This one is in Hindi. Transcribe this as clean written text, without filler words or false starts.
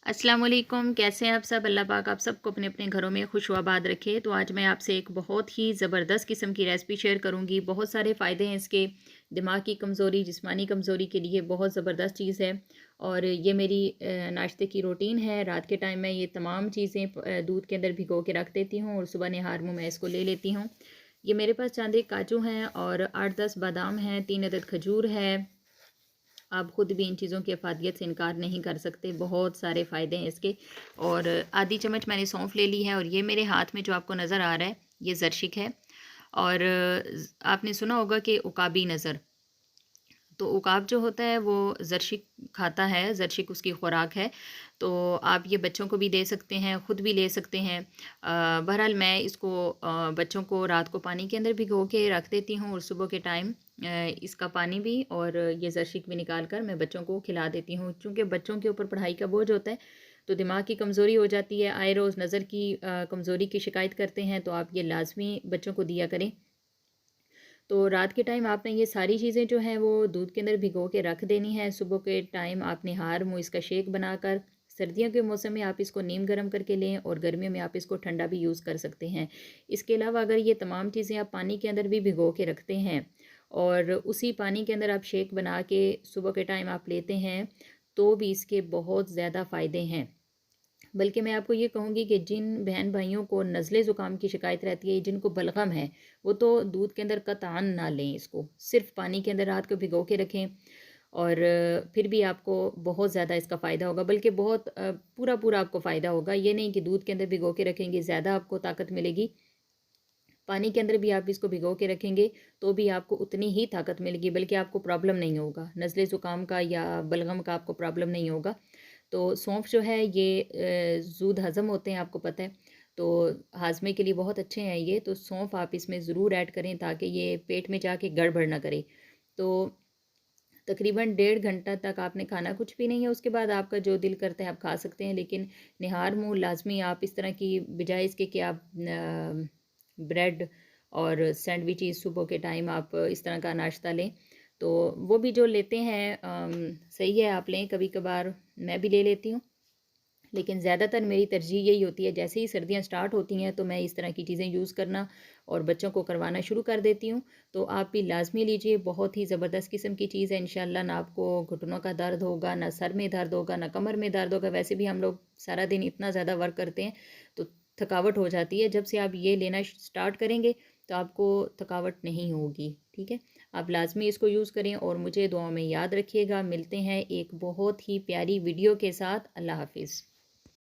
अस्सलाम वालेकुम। कैसे हैं आप सब? अल्लाह पाक आप सबको अपने अपने घरों में खुश आबाद रखे। तो आज मैं आपसे एक बहुत ही ज़बरदस्त किस्म की रेसिपी शेयर करूंगी। बहुत सारे फ़ायदे हैं इसके। दिमाग की कमज़ोरी, जिस्मानी कमज़ोरी के लिए बहुत ज़बरदस्त चीज़ है। और ये मेरी नाश्ते की रूटीन है। रात के टाइम में ये तमाम चीज़ें दूध के अंदर भिगो के रख देती हूँ और सुबह निहार मुँह मैं इसको ले लेती हूँ। ये मेरे पास चांदी काजू हैं और 8-10 बादाम हैं, 3 अदद खजूर है। आप ख़ुद भी इन चीज़ों की अफादियत से इनकार नहीं कर सकते। बहुत सारे फ़ायदे हैं इसके। और आधी चम्मच मैंने सौंफ ले ली है और ये मेरे हाथ में जो आपको नज़र आ रहा है ये ज़रशिक है। और आपने सुना होगा कि उकाबी नज़र, तो उकाब जो होता है वो ज़रशिक खाता है, ज़रशिक उसकी ख़ुराक है। तो आप ये बच्चों को भी दे सकते हैं, ख़ुद भी ले सकते हैं। बहरहाल मैं इसको बच्चों को रात को पानी के अंदर भिगो के रख देती हूँ और सुबह के टाइम इसका पानी भी और ये ज़रशिक भी निकाल कर मैं बच्चों को खिला देती हूँ। चूँकि बच्चों के ऊपर पढ़ाई का बोझ होता है तो दिमाग की कमज़ोरी हो जाती है, आए रोज़ नज़र की कमज़ोरी की शिकायत करते हैं, तो आप ये लाज़मी बच्चों को दिया करें। तो रात के टाइम आपने ये सारी चीज़ें जो हैं वो दूध के अंदर भिगो के रख देनी है। सुबह के टाइम आप निहार मुँह इसका शेक बनाकर, सर्दियों के मौसम में आप इसको नीम गर्म करके लें और गर्मियों में आप इसको ठंडा भी यूज़ कर सकते हैं। इसके अलावा अगर ये तमाम चीज़ें आप पानी के अंदर भी भिगो के रखते हैं और उसी पानी के अंदर आप शेक बना के सुबह के टाइम आप लेते हैं, तो भी इसके बहुत ज़्यादा फ़ायदे हैं। बल्कि मैं आपको ये कहूँगी कि जिन बहन भाइयों को नज़ले ज़ुकाम की शिकायत रहती है, जिनको बलगम है, वो तो दूध के अंदर कतई ना लें इसको। सिर्फ़ पानी के अंदर रात को भिगो के रखें और फिर भी आपको बहुत ज़्यादा इसका फ़ायदा होगा, बल्कि बहुत पूरा-पूरा आपको फ़ायदा होगा। ये नहीं कि दूध के अंदर भिगो के रखेंगे, ज़्यादा आपको ताकत मिलेगी। पानी के अंदर भी आप इसको भिगो के रखेंगे, तो भी आपको उतनी ही ताकत मिलेगी, बल्कि आपको प्रॉब्लम नहीं होगा। नज़ले ज़ुकाम का या बलगम का आपको प्रॉब्लम नहीं होगा। तो सौंफ जो है ये ज़ूद हज़म होते हैं, आपको पता है। तो हाज़मे के लिए बहुत अच्छे हैं ये, तो सौंफ आप इसमें ज़रूर ऐड करें ताकि ये पेट में जाके गड़बड़ ना करे। तो तकरीबन 1.5 घंटा तक आपने खाना कुछ भी नहीं है, उसके बाद आपका जो दिल करता है आप खा सकते हैं। लेकिन निहार मुँह लाज़मी आप इस तरह की, बजाय इसके कि आप ब्रेड और सैंडविचेस सुबह के टाइम आप इस तरह का नाश्ता लें, तो वो भी जो लेते हैं सही है, आप लें कभी-कभार, मैं भी ले लेती हूँ। लेकिन ज़्यादातर मेरी तरजीह यही होती है, जैसे ही सर्दियाँ स्टार्ट होती हैं तो मैं इस तरह की चीज़ें यूज़ करना और बच्चों को करवाना शुरू कर देती हूँ। तो आप भी लाज़मी लीजिए, बहुत ही ज़बरदस्त किस्म की चीज़ है इंशाअल्लाह। ना आपको घुटनों का दर्द होगा, ना सर में दर्द होगा, ना कमर में दर्द होगा। वैसे भी हम लोग सारा दिन इतना ज़्यादा वर्क करते हैं तो थकावट हो जाती है। जब से आप ये लेना स्टार्ट करेंगे तो आपको थकावट नहीं होगी, ठीक है? आप लाज़मी इसको यूज़ करें और मुझे दुआ में याद रखिएगा। मिलते हैं एक बहुत ही प्यारी वीडियो के साथ। अल्लाह हाफ़िज़।